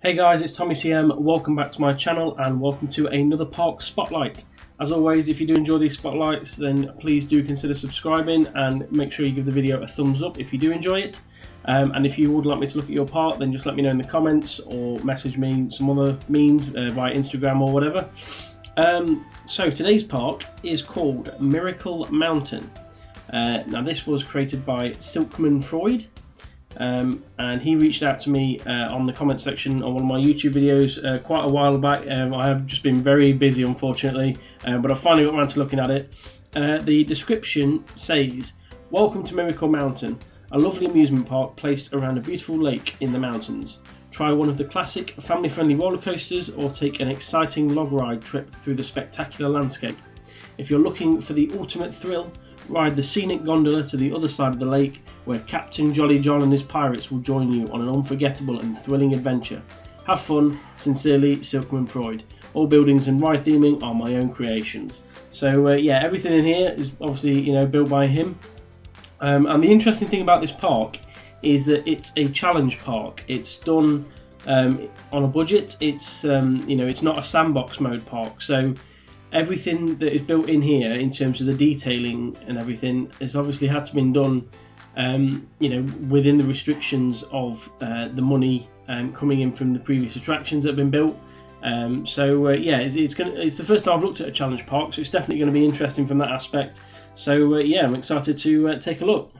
Hey guys, it's Tommy CM. Welcome back to my channel and welcome to another park spotlight. As always, if you do enjoy these spotlights, then please do consider subscribing and make sure you give the video a thumbs up if you do enjoy it. And if you would like me to look at your park, then just let me know in the comments or message me some other means via Instagram or whatever. So today's park is called Miracle Mountain. Now this was created by SilkmundFreud. And he reached out to me on the comment section on one of my YouTube videos quite a while back. I have just been very busy, unfortunately, but I finally got around to looking at it. The description says, "Welcome to Miracle Mountain, a lovely amusement park placed around a beautiful lake in the mountains. Try one of the classic family-friendly roller coasters or take an exciting log ride trip through the spectacular landscape. If you're looking for the ultimate thrill, ride the scenic gondola to the other side of the lake, where Captain Jolly John and his pirates will join you on an unforgettable and thrilling adventure. Have fun, sincerely, SilkmundFreud. All buildings and ride theming are my own creations." So yeah, everything in here is obviously built by him. And the interesting thing about this park is that it's a challenge park. It's done on a budget. It's it's not a sandbox mode park. So everything that is built in here in terms of the detailing and everything has obviously had to be done within the restrictions of the money coming in from the previous attractions that have been built. Yeah, it's the first time I've looked at a challenge park, so it's definitely going to be interesting from that aspect. So yeah, I'm excited to take a look.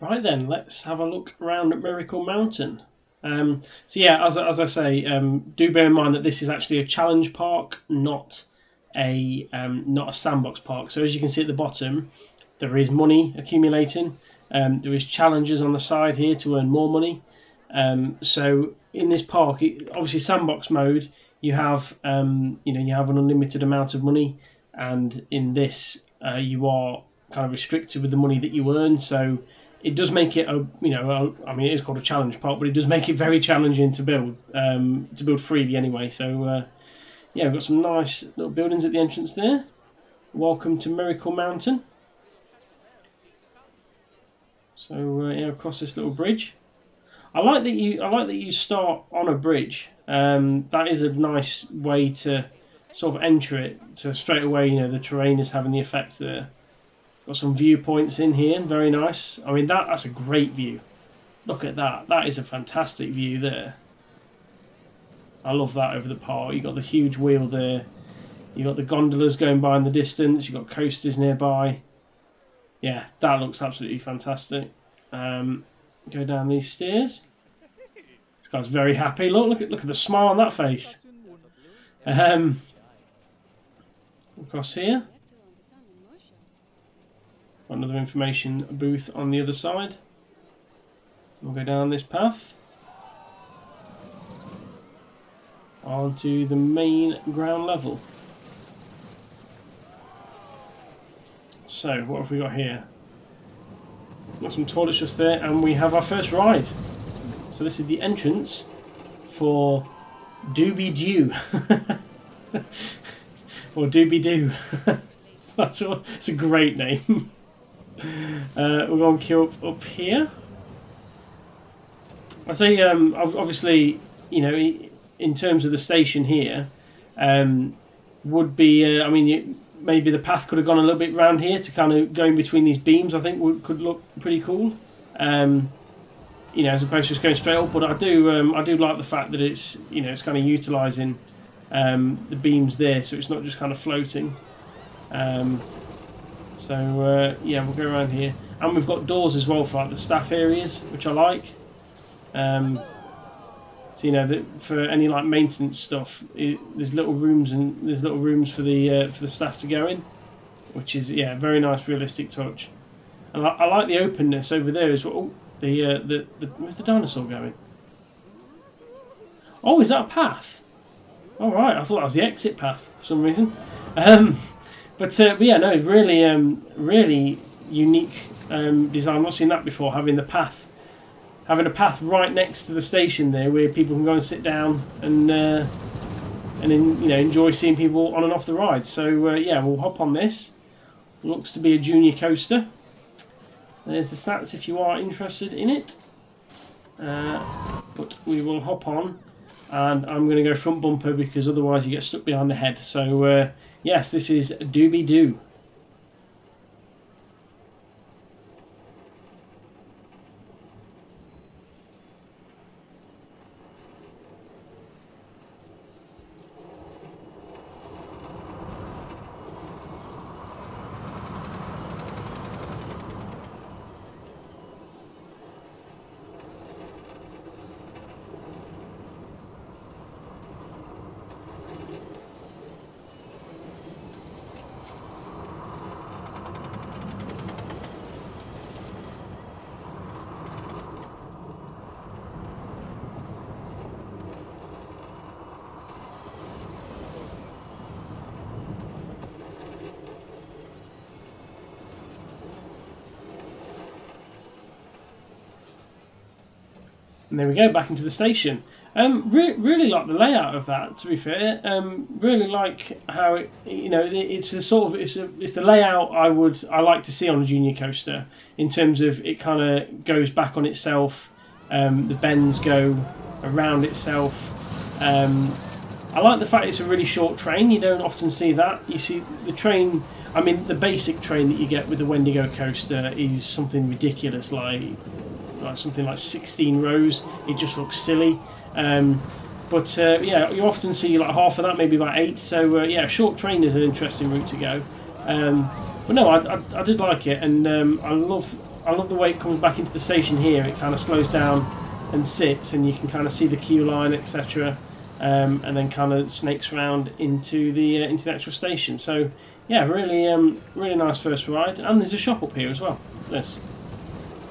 Right then, let's have a look around at Miracle Mountain. So yeah, as I say, do bear in mind that this is actually a challenge park, not a sandbox park. So as you can see at the bottom, there is money accumulating. There is challenges on the side here to earn more money. So in this park, obviously sandbox mode, you have you have an unlimited amount of money, and in this you are kind of restricted with the money that you earn. So it does make it it is called a challenge park, but it does make it very challenging to build freely anyway. So yeah, we've got some nice little buildings at the entrance there. Welcome to Miracle Mountain. So yeah, across this little bridge. I like that you start on a bridge. That is a nice way to sort of enter it. So straight away, the terrain is having the effect there. Got some viewpoints in here, very nice. I mean, that's a great view. Look at that. That is a fantastic view there. I love that over the park. You've got the huge wheel there. You've got the gondolas going by in the distance. You've got coasters nearby. Yeah, that looks absolutely fantastic. Go down these stairs. This guy's very happy. Look at the smile on that face. Across here. Got another information booth on the other side. We'll go down this path. Onto the main ground level. So what have we got here? Got some toilets just there, and we have our first ride. So this is the entrance for Doobie Doo. Or Doobie Doo. It's a great name. We're going to queue up here. I say obviously in terms of the station here, would be maybe the path could have gone a little bit round here to kind of go in between these beams. I think could look pretty cool, as opposed to just going straight up. But I do like the fact that it's it's kind of utilising the beams there, so it's not just kind of floating. Yeah, we'll go around here, and we've got doors as well for like the staff areas, which I like. So for any like maintenance stuff, there's little rooms for the staff to go in, which is very nice, realistic touch. And I like the openness over there as well. Where's the dinosaur going? Oh, is that a path? All right, I thought that was the exit path for some reason. But yeah, no, really unique design. I've not seen that before. Having a path right next to the station there, where people can go and sit down and enjoy seeing people on and off the ride. So yeah, we'll hop on this. Looks to be a junior coaster. There's the stats if you are interested in it. But we will hop on and I'm going to go front bumper because otherwise you get stuck behind the head. So yes, this is Doobie Doo. And there we go, back into the station. Really like the layout of that. To be fair, really like how it. You know, it's the sort of it's the layout I like to see on a junior coaster in terms of it kind of goes back on itself. The bends go around itself. I like the fact it's a really short train. You don't often see that. You see the train. I mean, the basic train that you get with the Wendigo coaster is something ridiculous, like something like 16 rows. It just looks silly. But yeah, you often see like half of that, maybe about 8. So yeah, short train is an interesting route to go. But no, I did like it, and I love the way it comes back into the station here. It kind of slows down and sits, and you can kind of see the queue line, etc. And then kind of snakes around into the actual station. So yeah, really nice first ride. And there's a shop up here as well. This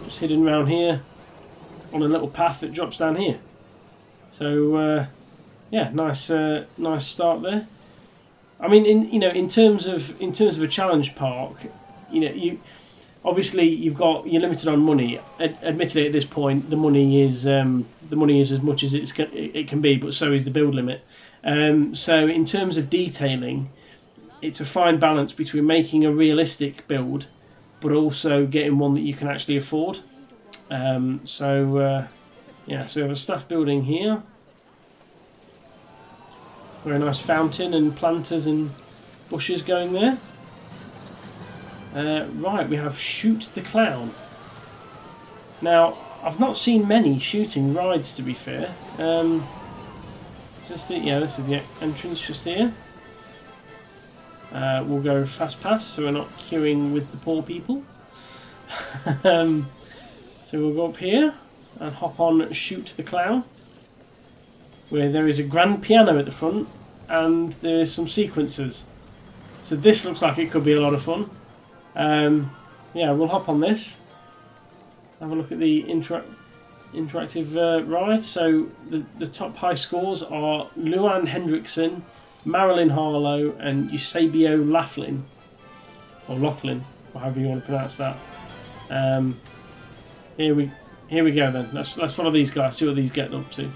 just hidden around here on a little path that drops down here. So yeah, nice start there. I mean, in terms of a challenge park, you're limited on money. Admittedly, at this point, the money is as much as it can be, but so is the build limit. So in terms of detailing, it's a fine balance between making a realistic build, but also getting one that you can actually afford. Yeah, so we have a staff building here. Very nice fountain and planters and bushes going there. Right, we have Shoot the Clown. Now, I've not seen many shooting rides, to be fair. Is this this is the entrance just here. We'll go fast pass, so we're not queuing with the poor people. So we'll go up here and hop on Shoot the Clown, where there is a grand piano at the front and there's some sequencers. So this looks like it could be a lot of fun. Yeah, we'll hop on this. Have a look at the interactive ride. So the top high scores are Luann Hendrickson, Marilyn Harlow, and Eusebio Laughlin, or Lachlan, or however you want to pronounce that. Here we go then. Let's follow these guys. See what these get up to.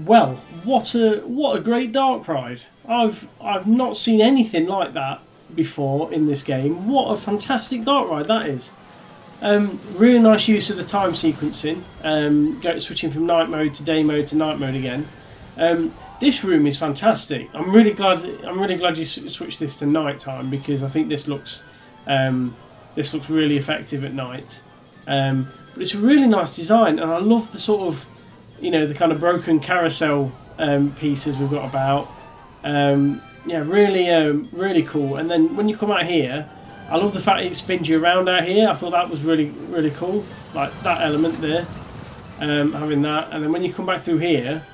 Well, what a great dark ride! I've not seen anything like that before in this game. What a fantastic dark ride that is! Really nice use of the time sequencing, switching from night mode to day mode to night mode again. This room is fantastic. I'm really glad you switched this to night time, because I think this looks really effective at night. But it's a really nice design, and I love the sort of, you know, the kind of broken carousel pieces we've got about. Yeah, really cool. And then when you come out here, I love the fact it spins you around out here. I thought that was really cool, like that element there, having that. And then when you come back through here,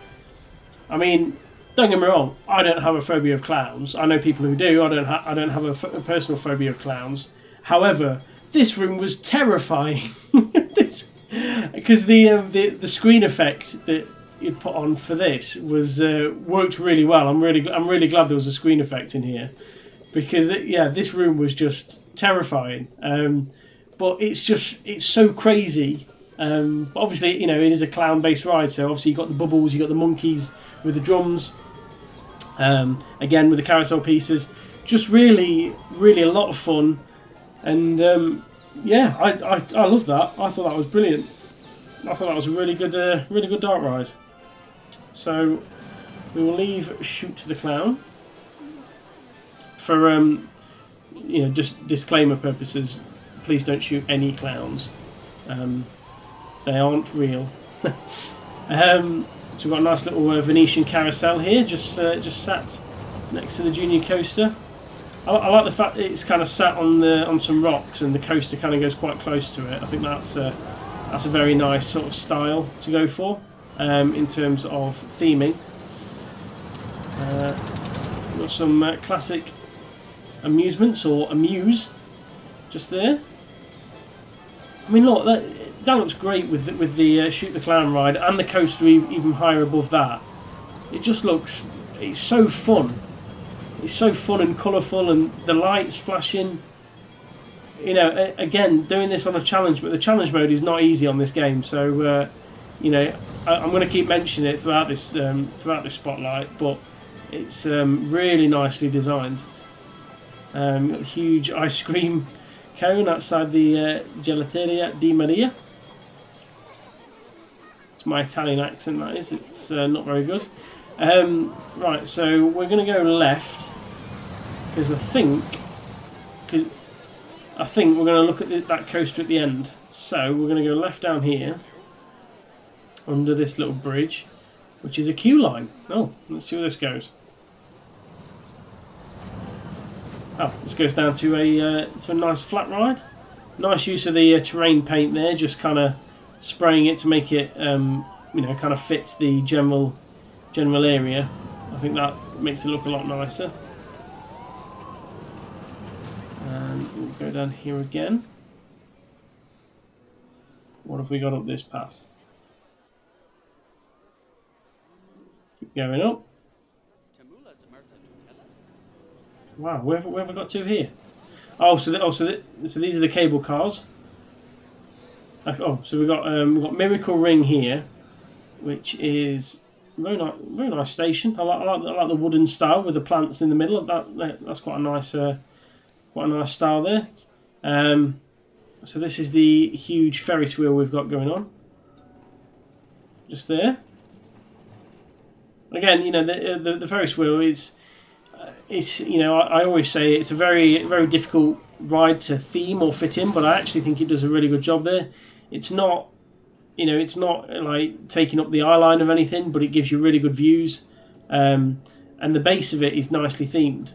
I mean, don't get me wrong, I don't have a phobia of clowns. I know people who do. I don't have a personal phobia of clowns. However, this room was terrifying. Because the screen effect that you'd put on for this was worked really well. I'm really glad there was a screen effect in here, because this room was just terrifying. But it's so crazy. But obviously, you know, it is a clown-based ride, so obviously you got the bubbles, you got the monkeys with the drums. Again with the carousel pieces, just really a lot of fun. And yeah, I love that. I thought that was brilliant. I thought that was a really good dark ride. So we will leave Shoot the Clown for you know, just disclaimer purposes. Please don't shoot any clowns. They aren't real. So we've got a nice little Venetian carousel here, just sat next to the junior coaster. I like the fact that it's kind of sat on some rocks, and the coaster kind of goes quite close to it. I think that's a very nice sort of style to go for in terms of theming. We've got some classic amusements, or amuse, just there. I mean, look, that looks great with the Shoot the Clown ride, and the coaster even higher above that. It just looks, it's so fun. It's so fun and colourful, and the lights flashing. You know, again, doing this on a challenge, but the challenge mode is not easy on this game. So, you know, I'm going to keep mentioning it throughout this spotlight. But it's really nicely designed. Got a huge ice cream cone outside the Gelateria di Maria. It's my Italian accent, that is. It's not very good. Right, so we're going to go left, because I think we're going to look at that coaster at the end. So we're going to go left down here, under this little bridge, which is a queue line. Oh, let's see where this goes. Oh, this goes down to a nice flat ride. Nice use of the terrain paint there, just kind of spraying it to make it, you know, kind of fit the general area. I think that makes it look a lot nicer. And we'll go down here again. What have we got up this path? Keep going up. Wow, where have we got to here? Oh, so these are the cable cars. Oh, so we've got Miracle Ring here, which is very nice station. I like the wooden style with the plants in the middle. That's quite a nice style there. So this is the huge Ferris wheel we've got going on, just there. Again, you know, the Ferris wheel is, it's, you know, I always say it's a very difficult ride to theme or fit in, but I actually think it does a really good job there. It's not, you know, it's not like taking up the eye line of anything, but it gives you really good views, and the base of it is nicely themed,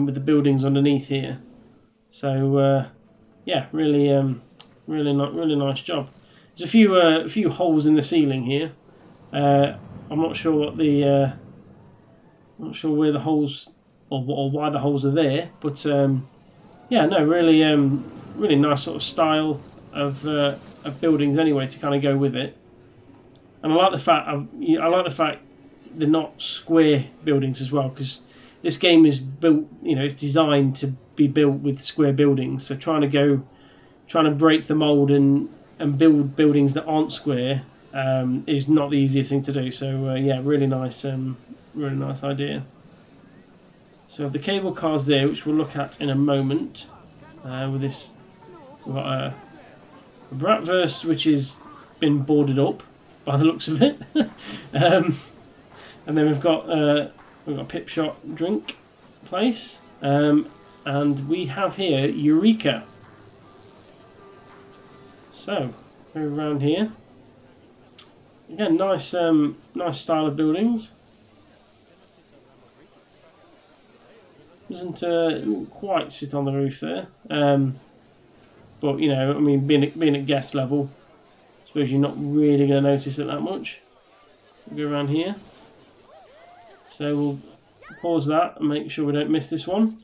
with the buildings underneath here. So yeah, really nice job. There's a few holes in the ceiling here. I'm not sure what the not sure where the holes, or why the holes are there, but yeah, no, really nice sort of style of buildings anyway to kind of go with it. And I like the fact they're not square buildings as well, because this game is built, you know, it's designed to be built with square buildings. So trying to break the mold and build buildings that aren't square is not the easiest thing to do. So yeah, really nice idea. So the cable cars there, which we'll look at in a moment. With this, we've got a Bratwurst which has been boarded up by the looks of it, and then we've got a Pip Shot drink place, and we have here Eureka. So over around here, again, nice style of buildings. Doesn't quite sit on the roof there, but you know, I mean, being at guest level, I suppose you're not really going to notice it that much. We'll go around here, so we'll pause that and make sure we don't miss this one.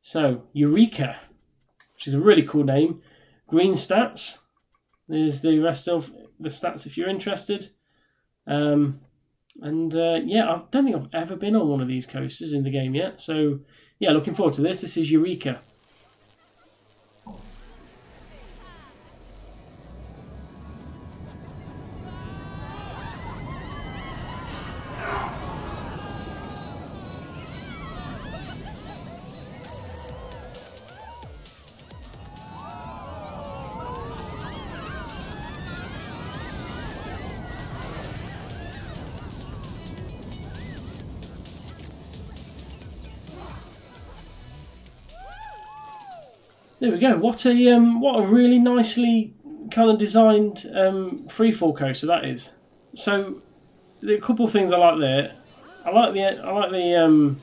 So Eureka, which is a really cool name. Green stats. There's the rest of the stats if you're interested. Yeah, I don't think I've ever been on one of these coasters in the game yet. So yeah, looking forward to this. This is Eureka. There we go. What a really nicely kind of designed freefall coaster that is. So there are a couple of things I like there. I like the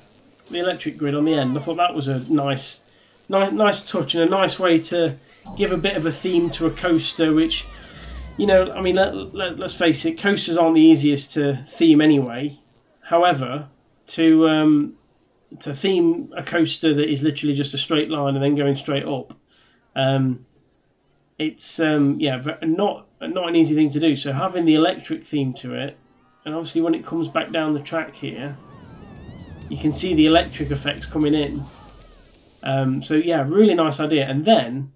electric grid on the end. I thought that was a nice touch and a nice way to give a bit of a theme to a coaster. Which, you know, I mean, let's face it, coasters aren't the easiest to theme anyway. However, to theme a coaster that is literally just a straight line and then going straight up, it's yeah, not an easy thing to do. So having the electric theme to it, and obviously when it comes back down the track here, you can see the electric effects coming in. So yeah, really nice idea. And then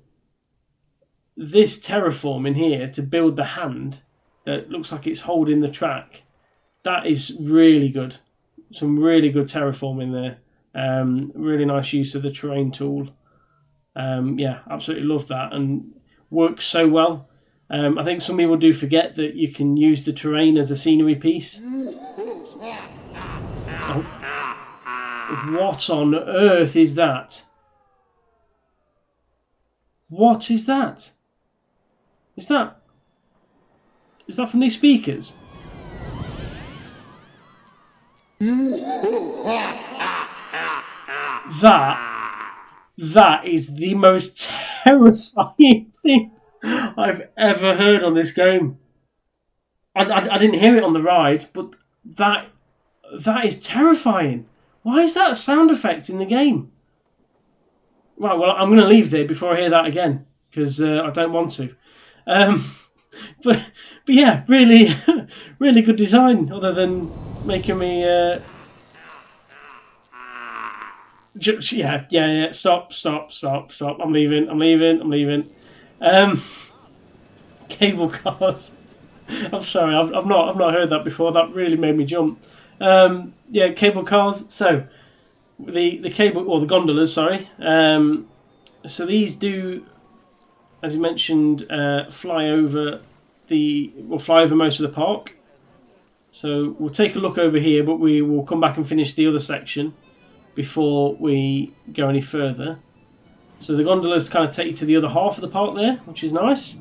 this terraform in here to build the hand that looks like it's holding the track, that is really good. Some really good terraforming there. Really nice use of the terrain tool. Yeah, absolutely love that, and works so well. I think some people do forget that you can use the terrain as a scenery piece. Oh. What on earth is that? What is that? Is that from these speakers? That is the most terrifying thing I've ever heard on this game. I didn't hear it on the ride, but that is terrifying. Why is that a sound effect in the game? Right, well, I'm going to leave there before I hear that again, because I don't want to. But yeah, really, really good design, other than making me... Yeah. Stop. I'm leaving. Cable cars. I'm sorry, I've not heard that before. That really made me jump. Yeah, cable cars. So the cable, or the gondolas, sorry. So these do, as you mentioned, fly over most of the park. So we'll take a look over here, but we will come back and finish the other section before we go any further. So the gondolas kind of take you to the other half of the park there, which is nice.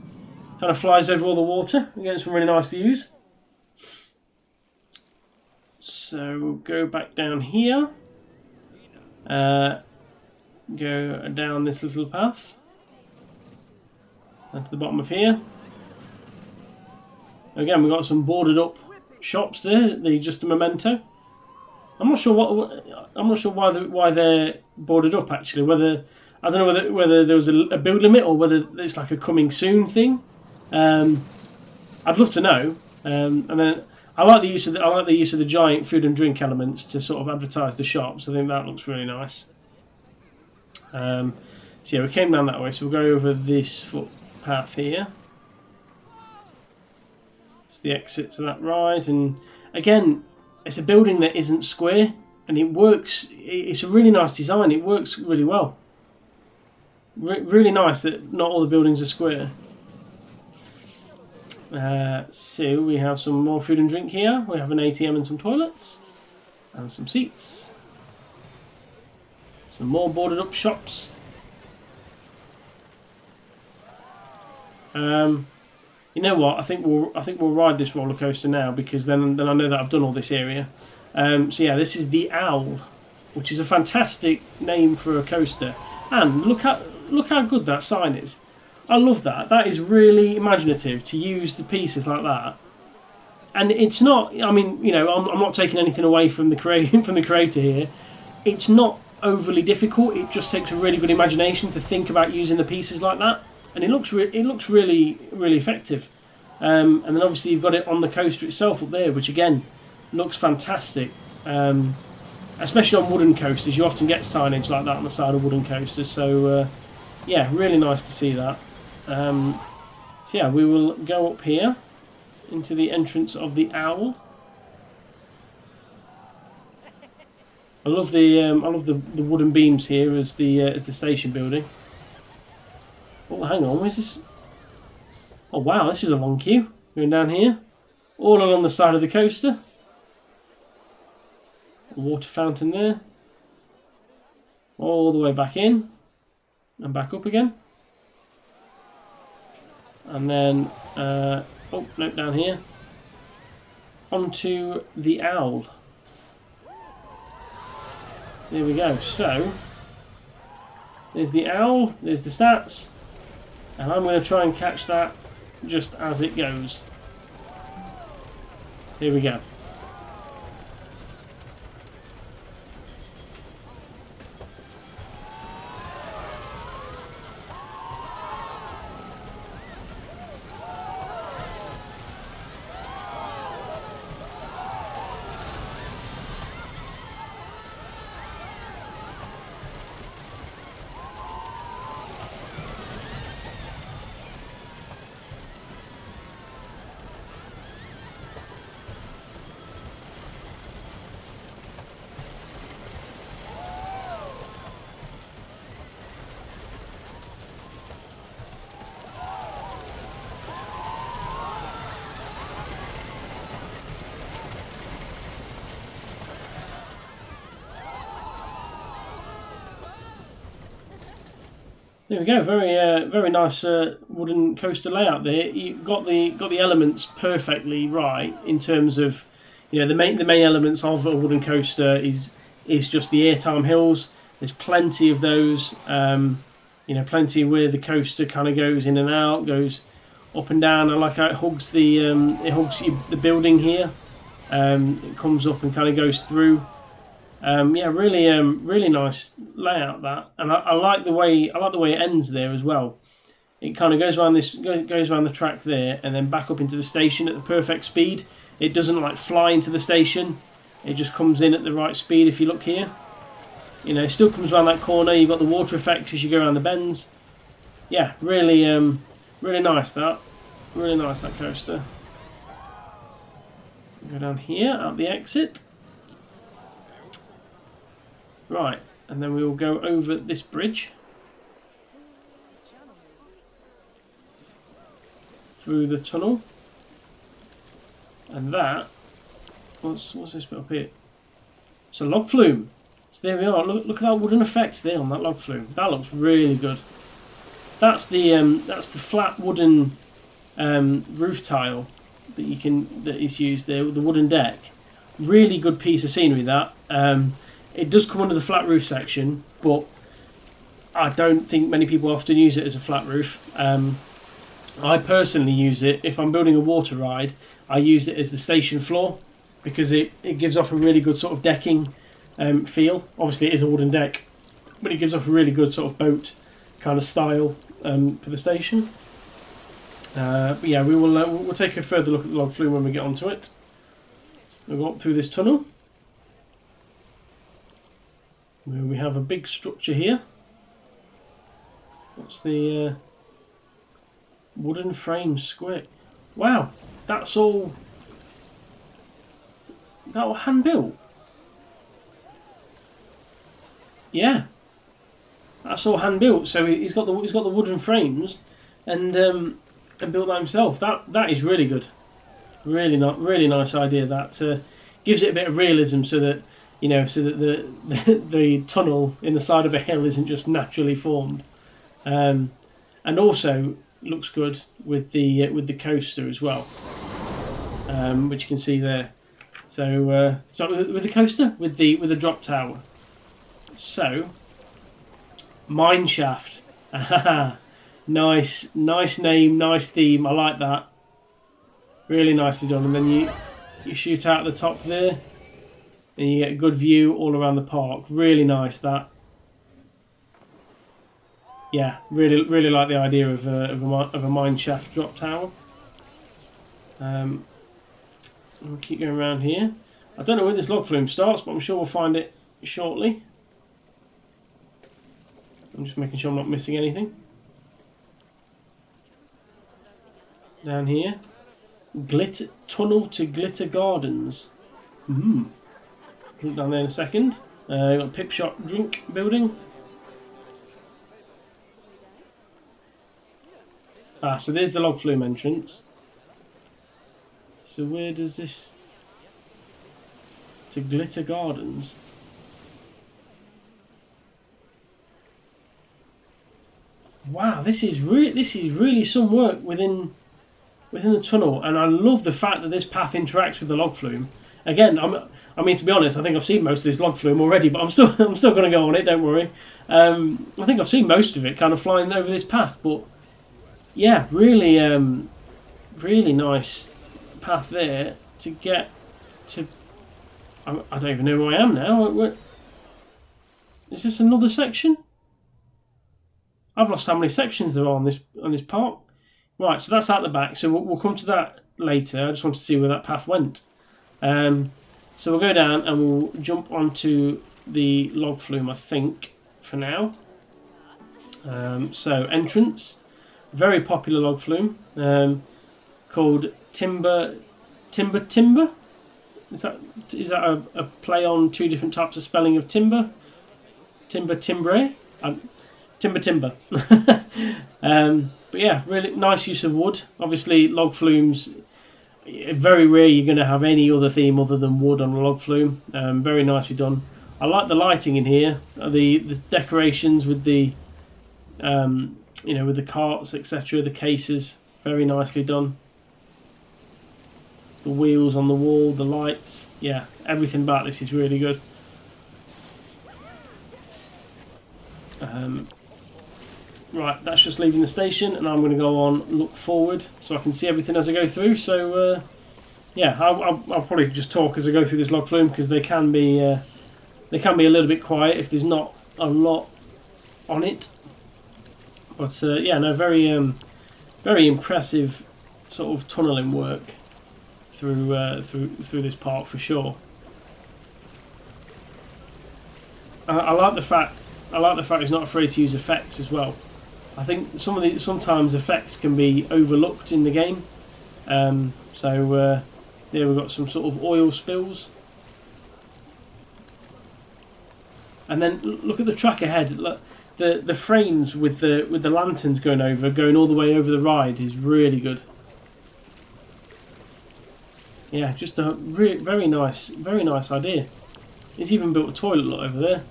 Kind of flies over all the water. You get some really nice views. So we'll go back down here. Go down this little path. And to the bottom of here. Again, we've got some boarded up shops there. They're just a memento. I'm not sure why they're boarded up actually. I don't know whether there was a build limit or whether it's like a coming soon thing. I'd love to know. And then I like the use of the giant food and drink elements to sort of advertise the shops. I think that looks really nice. So yeah, we came down that way. So we'll go over this footpath here. It's the exit to that ride, and again, it's a building that isn't square, and it works. It's a really nice design. It works really well. Really nice that not all the buildings are square. So we have some more food and drink here. We have an ATM and some toilets, and some seats. Some more boarded up shops. You know what? I think we'll ride this roller coaster now, because then I know that I've done all this area. So yeah, this is the Owl, which is a fantastic name for a coaster. And look how good that sign is. I love that. That is really imaginative to use the pieces like that. And it's not. I mean, you know, I'm not taking anything away from the creator here. It's not overly difficult. It just takes a really good imagination to think about using the pieces like that. And it looks really effective. And then obviously you've got it on the coaster itself up there, which again looks fantastic. Especially on wooden coasters, you often get signage like that on the side of wooden coasters. So yeah, really nice to see that. So yeah, we will go up here into the entrance of the Owl. I love the wooden beams here as the station building. Oh, hang on, where's this? Oh wow, this is a long queue. Going down here, all along the side of the coaster. A water fountain there. All the way back in and back up again. And then, oh no, down here. Onto the Owl. There we go. So, there's the Owl, there's the stats. And I'm going to try and catch that just as it goes. Here we go. There we go. Very nice wooden coaster layout there. You've got the elements perfectly right in terms of, you know, the main elements of a wooden coaster is just the airtime hills. There's plenty of those. You know, plenty where the coaster kind of goes in and out, goes up and down. I like how it hugs the building here. It comes up and kind of goes through. Yeah, really nice layout that, and I like the way it ends there as well. It kind of goes around the track there, and then back up into the station at the perfect speed. It doesn't like fly into the station. It just comes in at the right speed. If you look here, you know, it still comes around that corner. You've got the water effects as you go around the bends. Yeah, really nice that. Really nice, that coaster. Go down here out the exit. Right, and then we will go over this bridge through the tunnel, and that what's this bit up here? It's a log flume. So there we are. Look at that wooden effect there on that log flume. That looks really good. That's the flat wooden roof tile that is used there with the wooden deck. Really good piece of scenery that. It does come under the flat roof section, but I don't think many people often use it as a flat roof. I personally use it if I'm building a water ride. I use it as the station floor because it gives off a really good sort of decking feel. Obviously, it is a wooden deck, but it gives off a really good sort of boat kind of style for the station. But yeah, we'll take a further look at the log flume when we get onto it. We'll go up through this tunnel. We have a big structure here. That's the wooden frame square. Wow, that's all. That all hand built. Yeah, that's all hand built. So he's got the wooden frames, and built that himself. That is really good. Really not really nice idea. That gives it a bit of realism, so that so that the tunnel in the side of a hill isn't just naturally formed, and also looks good with the coaster as well, which you can see there. So with the coaster, with the drop tower. So mine shaft. Nice name, nice theme. I like that. Really nicely done. And then you shoot out the top there, and you get a good view all around the park. Really nice that. Yeah, really like the idea of a mine shaft drop tower. We'll keep going around here. I don't know where this log flume starts, but I'm sure we'll find it shortly. I'm just making sure I'm not missing anything. Down here. Tunnel to Glitter Gardens. Look down there in a second. You've got Pip Shop Drink Building. So there's the log flume entrance. So where does this... To Glitter Gardens. Wow, this is really some work within the tunnel, and I love the fact that this path interacts with the log flume. Again, I mean, to be honest, I think I've seen most of this log flume already, but I'm still going to go on it. Don't worry. I think I've seen most of it, kind of flying over this path. But yeah, really nice path there to get to. I don't even know where I am now. Is this another section? I've lost how many sections there are on this park. Right, so that's out the back. So we'll come to that later. I just want to see where that path went. So we'll go down and we'll jump onto the log flume, I think, for now. So entrance, very popular log flume, called Timbre. Is that a play on two different types of spelling of timber? Timbre. Timber. But yeah, really nice use of wood. Obviously, log flumes, very rare you're going to have any other theme other than wood on a log flume. Very nicely done. I like the lighting in here. The decorations with the, with the carts, etc. The cases, very nicely done. The wheels on the wall, the lights. Yeah, everything about this is really good. Right, that's just leaving the station, and I'm going to go on look forward so I can see everything as I go through. So yeah, I'll probably just talk as I go through this log flume, because they can be a little bit quiet if there's not a lot on it. But yeah, no, very impressive sort of tunnelling work through this park for sure. I like the fact he's not afraid to use effects as well. I think sometimes effects can be overlooked in the game. So there we've got some sort of oil spills, and then look at the track ahead. Look, the frames with the lanterns going all the way over the ride is really good. Yeah, just a very nice idea. He's even built a toilet over there.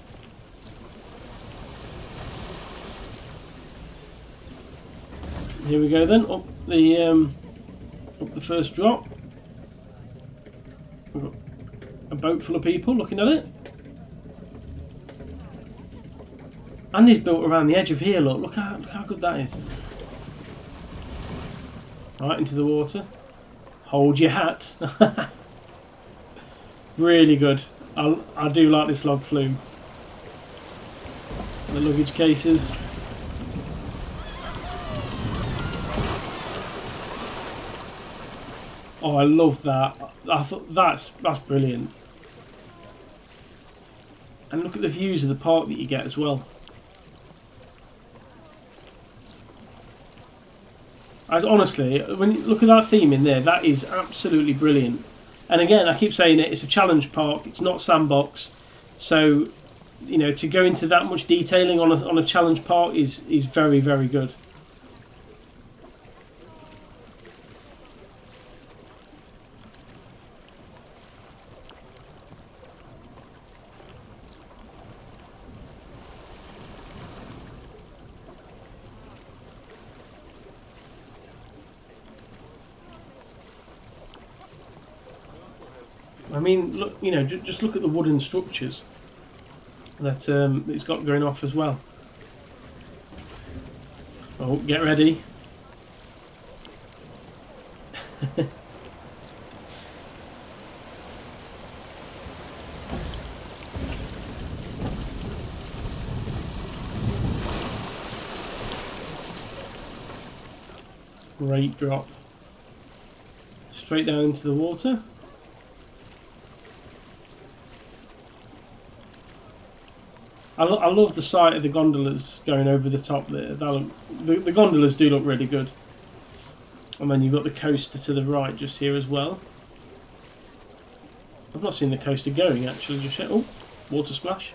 Here we go then, up the first drop. We've got a boat full of people looking at it. And he's built around the edge of here, look how good that is. Right, into the water. Hold your hat. Really good. I do like this log flume. The luggage cases. Oh, I love that. I thought that's brilliant. And look at the views of the park that you get as well. As honestly, when you look at that theme in there, that is absolutely brilliant. And again, I keep saying it, it's a challenge park. It's not sandbox, so you know, to go into that much detailing on a challenge park is very, very good. I mean, look, you know, just look at the wooden structures that it's got going off as well. Oh, get ready. Great drop. Straight down into the water. I love the sight of the gondolas going over the top there. The gondolas do look really good. And then you've got the coaster to the right just here as well. I've not seen the coaster going actually just yet. Oh, water splash.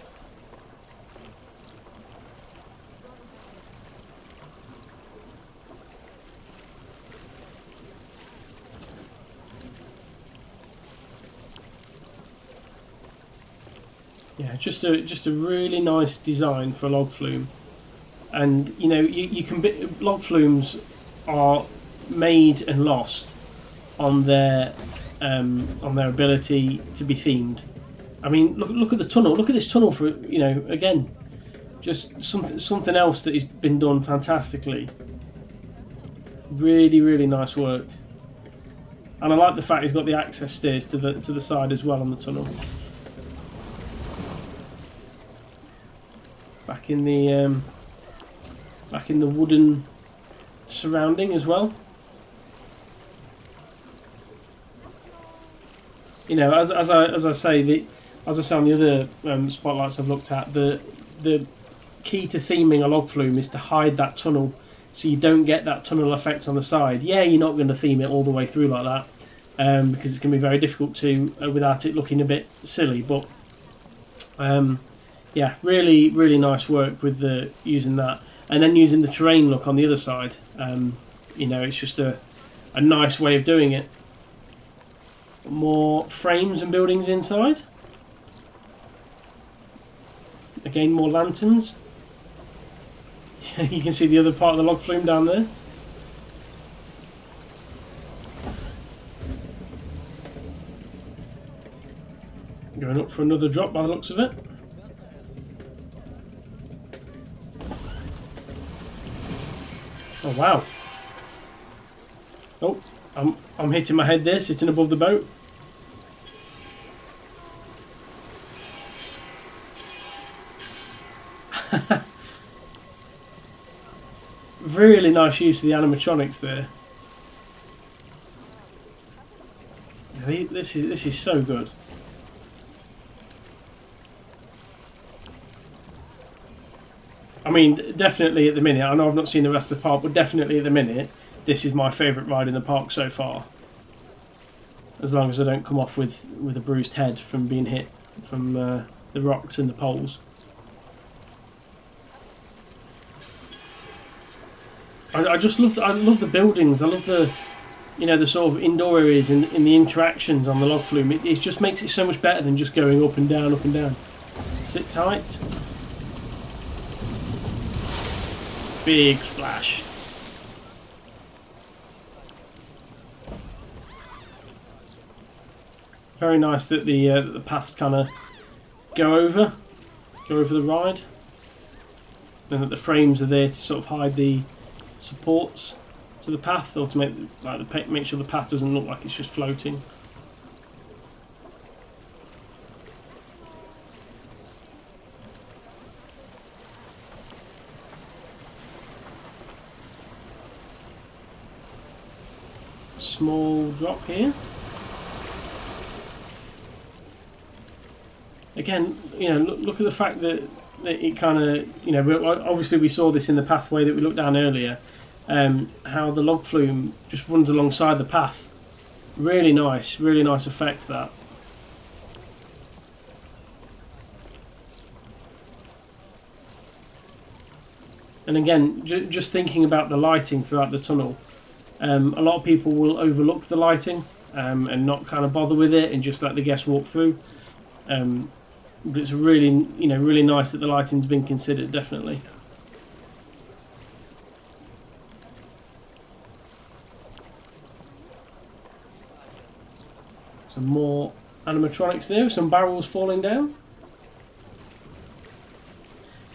Yeah, just a really nice design for a log flume, and you know you can log flumes are made and lost on their ability to be themed. I mean, look at the tunnel. Look at this tunnel for, you know, again, just something else that has been done fantastically. Really, really nice work, and I like the fact he's got the access stairs to the side as well on the tunnel. Back in the wooden surrounding as well. You know, as I say on the other spotlights I've looked at, the key to theming a log flume is to hide that tunnel, so you don't get that tunnel effect on the side. Yeah, you're not going to theme it all the way through like that, because it's going to be very difficult to without it looking a bit silly. But yeah, really, really nice work with using that, and then using the terrain look on the other side. You know, it's just a nice way of doing it. More frames and buildings inside. Again, more lanterns. You can see the other part of the log flume down there. Going up for another drop by the looks of it. Oh wow! Oh, I'm hitting my head there, sitting above the boat. Really nice use of the animatronics there. This is so good. I mean, definitely at the minute, I know I've not seen the rest of the park, but definitely at the minute, this is my favourite ride in the park so far. As long as I don't come off with a bruised head from being hit from the rocks and the poles. I just love the buildings. I love the, you know, the sort of indoor areas and the interactions on the log flume. It just makes it so much better than just going up and down, up and down. Sit tight. Big splash. Very nice that the paths kind of go over the ride, and that the frames are there to sort of hide the supports to the path, or to make sure the path doesn't look like it's just floating. Small drop here. Again, you know, look at the fact that it kind of, you know, obviously we saw this in the pathway that we looked down earlier, how the log flume just runs alongside the path. Really nice effect that. And again, just thinking about the lighting throughout the tunnel, a lot of people will overlook the lighting and not kind of bother with it and just let the guests walk through. But it's really, really nice that the lighting's been considered, definitely. Some more animatronics there, some barrels falling down.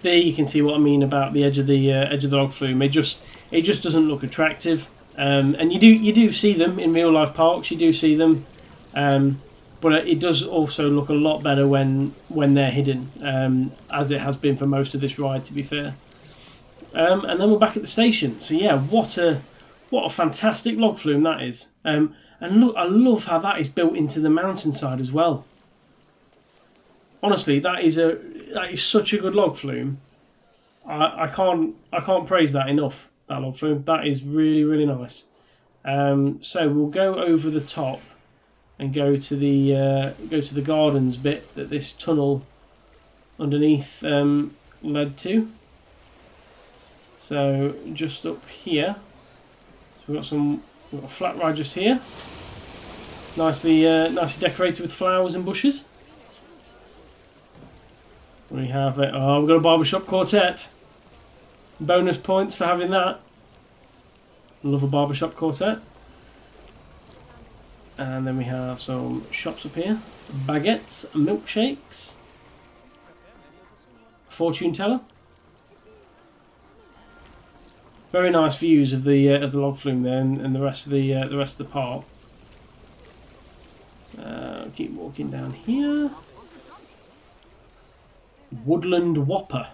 There you can see what I mean about the edge of the log flume. It just doesn't look attractive, and you do see them in real life parks. You do see them, but it does also look a lot better when they're hidden, as it has been for most of this ride, to be fair. And then we're back at the station. So yeah, what a fantastic log flume that is. And look, I love how that is built into the mountainside as well. Honestly, that is such a good log flume. I can't praise that enough. That log flume, that is really nice. So we'll go over the top and go to the gardens bit that this tunnel underneath led to. So just up here, so we've got a flat ride just here, nicely decorated with flowers and bushes. We have it. Oh, we've got a barbershop quartet. Bonus points for having that. Love a barbershop quartet. And then we have some shops up here. Baguettes, milkshakes. Fortune teller. Very nice views of the log flume there and the rest of the park. Keep walking down here. Woodland Whopper.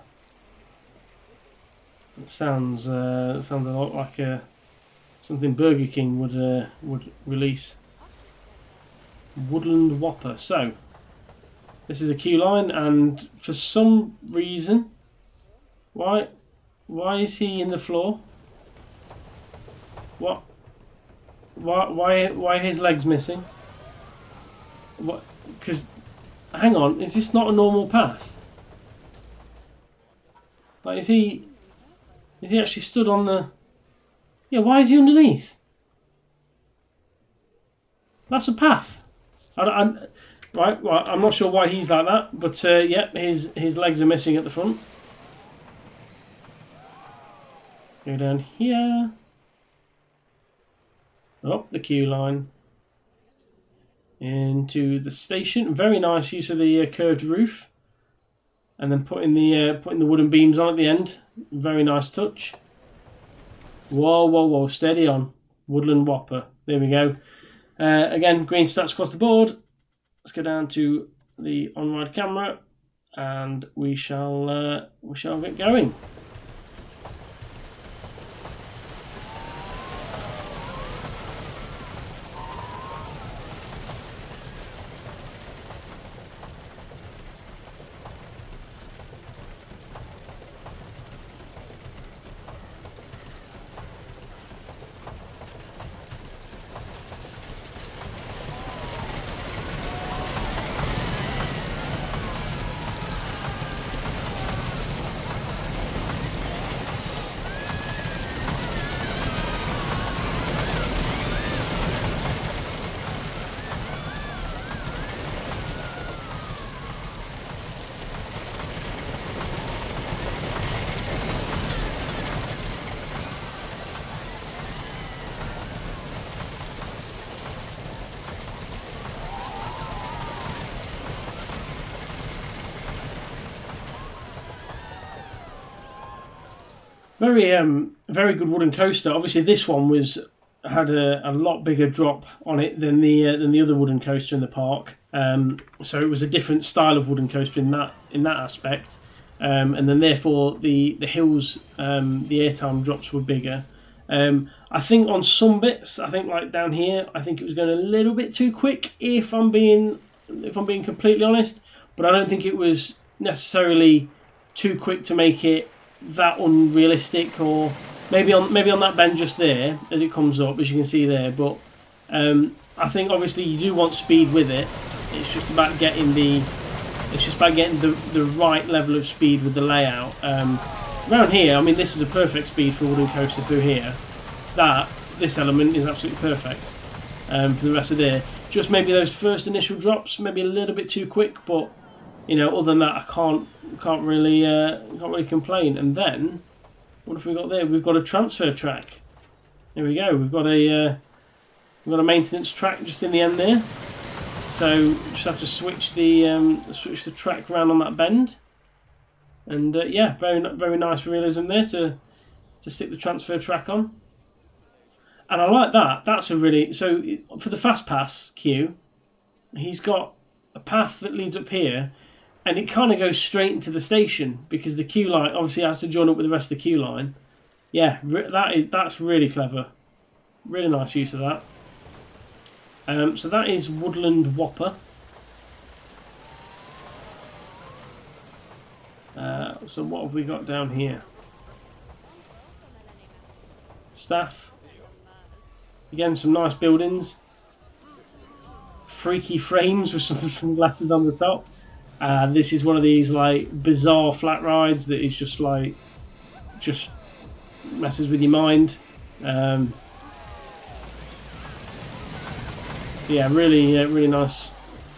It sounds a lot like something Burger King would release. Woodland Whopper. So this is a queue line, and for some reason, why is he in the floor? What? Why his legs missing? What? Because hang on, is this not a normal path? Like, is he actually stood on the... Yeah, why is he underneath? That's a path. Right, I'm not sure why he's like that, but yeah, his legs are missing at the front. Go down here. Up the queue line. Into the station. Very nice use of the curved roof. And then putting the wooden beams on at the end. Very nice touch. Whoa, steady on. Woodland Whopper. There we go. Again, green stats across the board. Let's go down to the on-ride camera, and we shall get going. Very good wooden coaster. Obviously, this one had a lot bigger drop on it than the other wooden coaster in the park. So it was a different style of wooden coaster in that aspect, and then therefore the hills, the airtime drops were bigger. I think on some bits, I think like down here, I think it was going a little bit too quick. If I'm being completely honest, but I don't think it was necessarily too quick to make it that unrealistic or maybe on that bend just there as it comes up, as you can see there. But I think obviously you do want speed with it. It's just about getting the right level of speed with the layout. Around here, I mean, this is a perfect speed for a wooden coaster through here. This element is absolutely perfect for the rest of there. Just maybe those first initial drops, maybe a little bit too quick, but you know, other than that, I can't really complain. And then, what have we got there? We've got a transfer track. There we go. We've got a maintenance track just in the end there. So just have to switch the track around on that bend. And yeah, very nice realism there to stick the transfer track on. And I like that. That's a really... So for the fast pass queue, he's got a path that leads up here, and it kind of goes straight into the station because the queue line obviously has to join up with the rest of the queue line. Yeah, that's really clever. Really nice use of that. So that is Woodland Whopper. So what have we got down here? Staff. Again, some nice buildings. Freaky frames with some glasses on the top. This is one of these like bizarre flat rides that is just messes with your mind. So yeah, really nice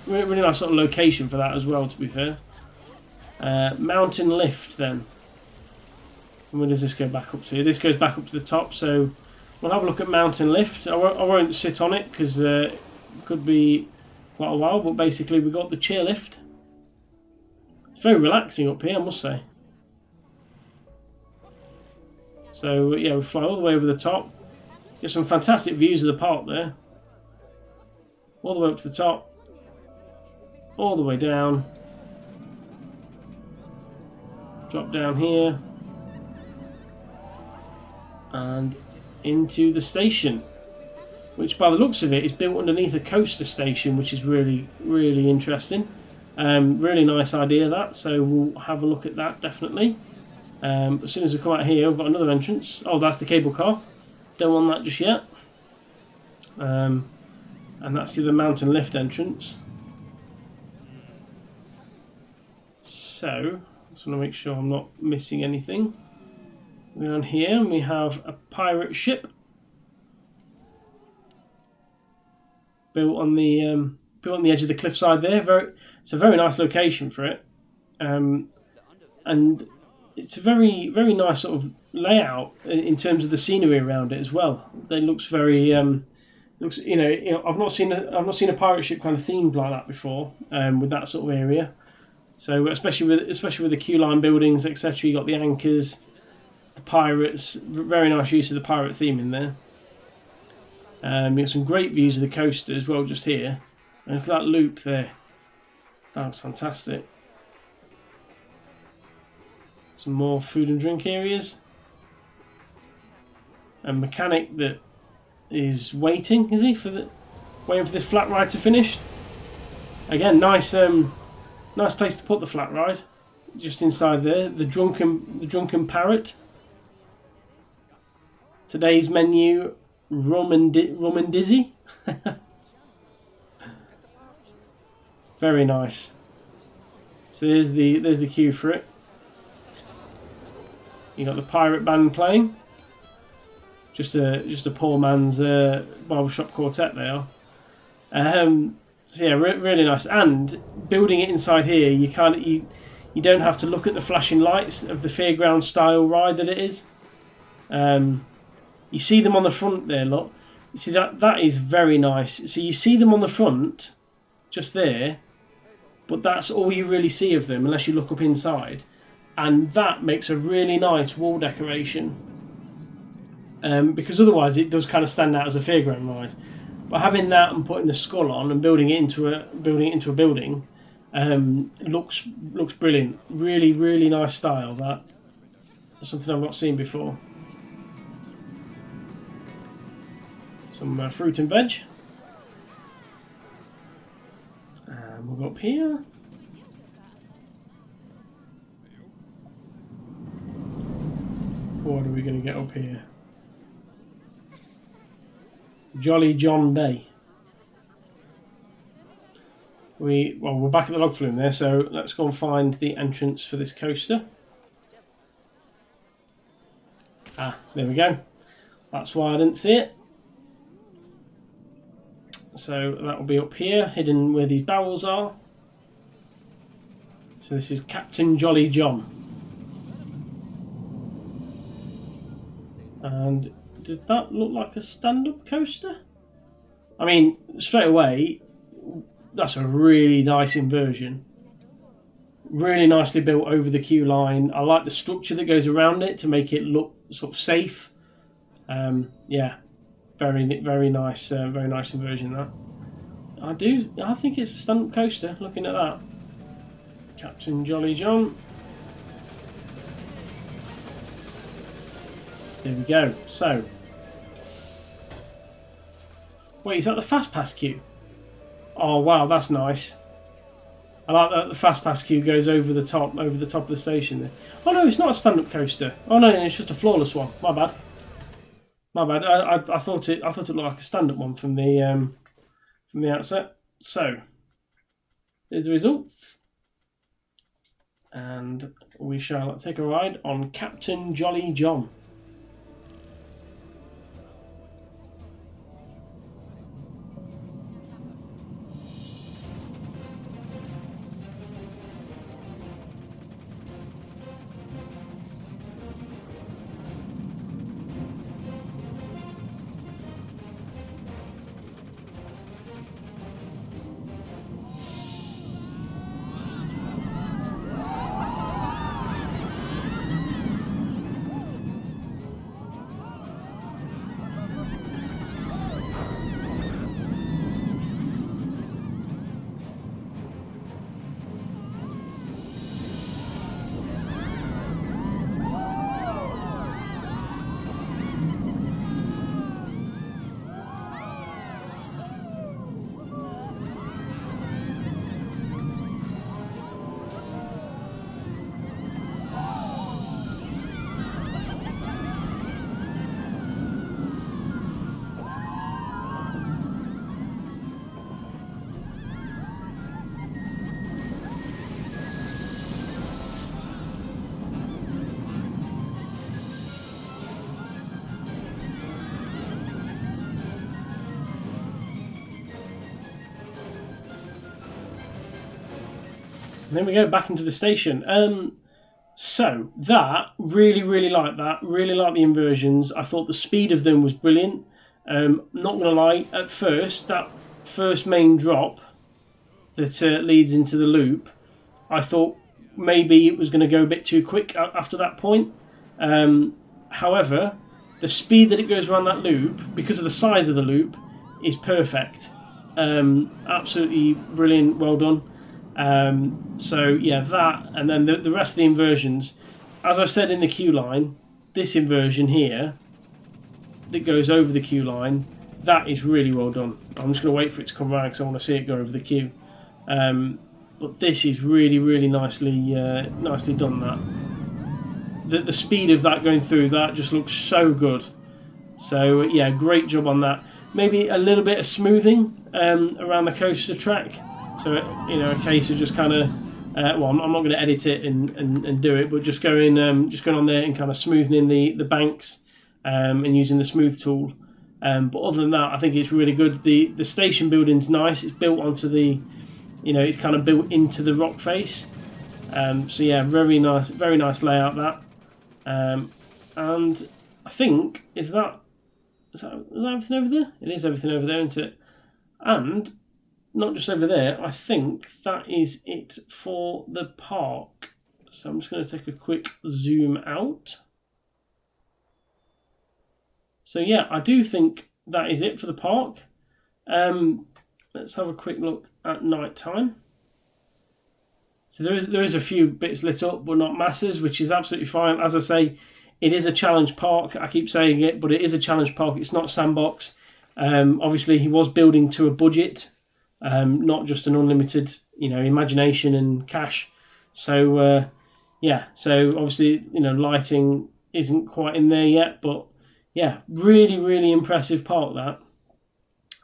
sort of location for that as well, to be fair. Mountain lift then. And where does this go back up to? This goes back up to the top, so we'll have a look at mountain lift. I won't sit on it because it could be quite a while, but basically we've got the chair lift. It's very relaxing up here, I must say. So yeah, we fly all the way over the top. Get some fantastic views of the park there. All the way up to the top. All the way down. Drop down here. And into the station. Which by the looks of it is built underneath a coaster station, which is really interesting. Really nice idea that, so we'll have a look at that definitely. As soon as we come out here, we've got another entrance. Oh, that's the cable car. Don't want that just yet. And that's the mountain lift entrance. So, just want to make sure I'm not missing anything. We're on here and we have a pirate ship built on the edge of the cliffside there. It's a very nice location for it, and it's a very nice sort of layout in terms of the scenery around it as well. It looks very looks you know I've not seen a pirate ship kind of themed like that before, with that sort of area. So especially with the queue line buildings, etc. You got the anchors, the pirates. Very nice use of the pirate theme in there. You got some great views of the coaster as well just here. And look at that loop there. That was fantastic. Some more food and drink areas. A mechanic that is waiting, is he, waiting for this flat ride to finish? Again, nice place to put the flat ride. Just inside there, the drunken parrot. Today's menu, rum and dizzy. Very nice. So there's the cue for it. You got the pirate band playing. Just a poor man's barbershop quartet they are. So yeah, really nice. And building it inside here, you don't have to look at the flashing lights of the fairground style ride that it is. You see them on the front there, look. You see that is very nice. So you see them on the front, just there, but that's all you really see of them unless you look up inside. And that makes a really nice wall decoration. Because otherwise it does kind of stand out as a fairground ride. But having that and putting the skull on and building it into a building looks brilliant. Really nice style. That's something I've not seen before. Some fruit and veg. And we'll go up here. what are we going to get up here? Jolly John Bay. We're back at the log flume there, so let's go and find the entrance for this coaster. Ah, there we go. That's why I didn't see it. So that will be up here, hidden where these barrels are. So this is Captain Jolly John. And did that look like a stand-up coaster? I mean, straight away, that's a really nice inversion. Really nicely built over the queue line. I like the structure that goes around it to make it look sort of safe. Yeah, very nice inversion that. I think it's a stand-up coaster. Looking at that, Captain Jolly John. There we go. So, wait, is that the fast pass queue? Oh wow, that's nice. I like that the fast pass queue goes over the top of the station there. Oh no, it's not a stand-up coaster. Oh no, it's just a floorless one. My bad. I thought it looked like a stand-up one from the outset. So there's the results, and we shall take a ride on Captain Jolly John. And then we go back into the station. So that, really like that. Really like the inversions. I thought the speed of them was brilliant. Not going to lie, at first, that first main drop that leads into the loop, I thought maybe it was going to go a bit too quick after that point. However, the speed that it goes around that loop, because of the size of the loop, is perfect. Absolutely brilliant, well done. So yeah, that, and then the rest of the inversions, as I said in the queue line, this inversion here that goes over the queue line, that is really well done. I'm just going to wait for it to come around because I want to see it go over the queue. But this is really nicely done. That the speed of that going through that just looks so good. So yeah, great job on that. Maybe a little bit of smoothing around the coaster track. So, you know, a case of just kind of, well, I'm not going to edit it and do it, but just going on there and kind of smoothing the banks and using the smooth tool. But other than that, I think it's really good. The station building's nice. It's built onto the, you know, it's kind of built into the rock face. So yeah, very nice layout that. And I think is that everything over there? It is everything over there, isn't it? And not just over there, I think that is it for the park. So I'm just going to take a quick zoom out. So yeah, I do think that is it for the park. Let's have a quick look at night time. So there is a few bits lit up, but not masses, which is absolutely fine. As I say, it is a challenge park. I keep saying it, but it is a challenge park. It's not sandbox. Obviously, he was building to a budget. Not just an unlimited, you know, imagination and cash. So yeah, so obviously, you know, lighting isn't quite in there yet, but yeah, really impressive park that.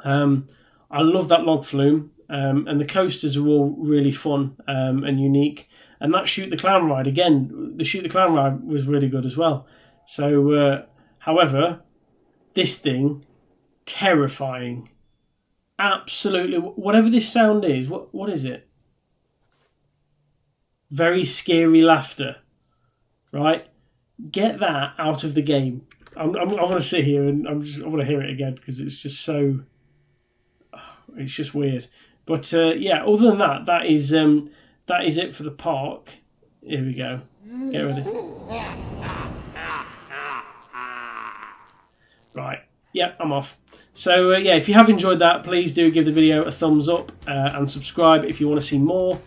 I love that log flume, and the coasters are all really fun and unique. And that Shoot the Clown ride, again, the Shoot the Clown ride was really good as well. So, however, this thing, terrifying. Absolutely, whatever this sound is, what is it? Very scary laughter, right? Get that out of the game. I want to sit here and I want to hear it again because it's just so. It's just weird. But yeah, other than that, that is it for the park. Here we go. Get ready. Right. Yeah, I'm off. So yeah, if you have enjoyed that, please do give the video a thumbs up and subscribe if you want to see more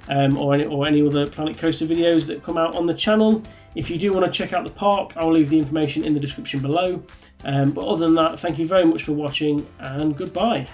or any other Planet Coaster videos that come out on the channel. If you do want to check out the park, I'll leave the information in the description below. But other than that, thank you very much for watching and goodbye.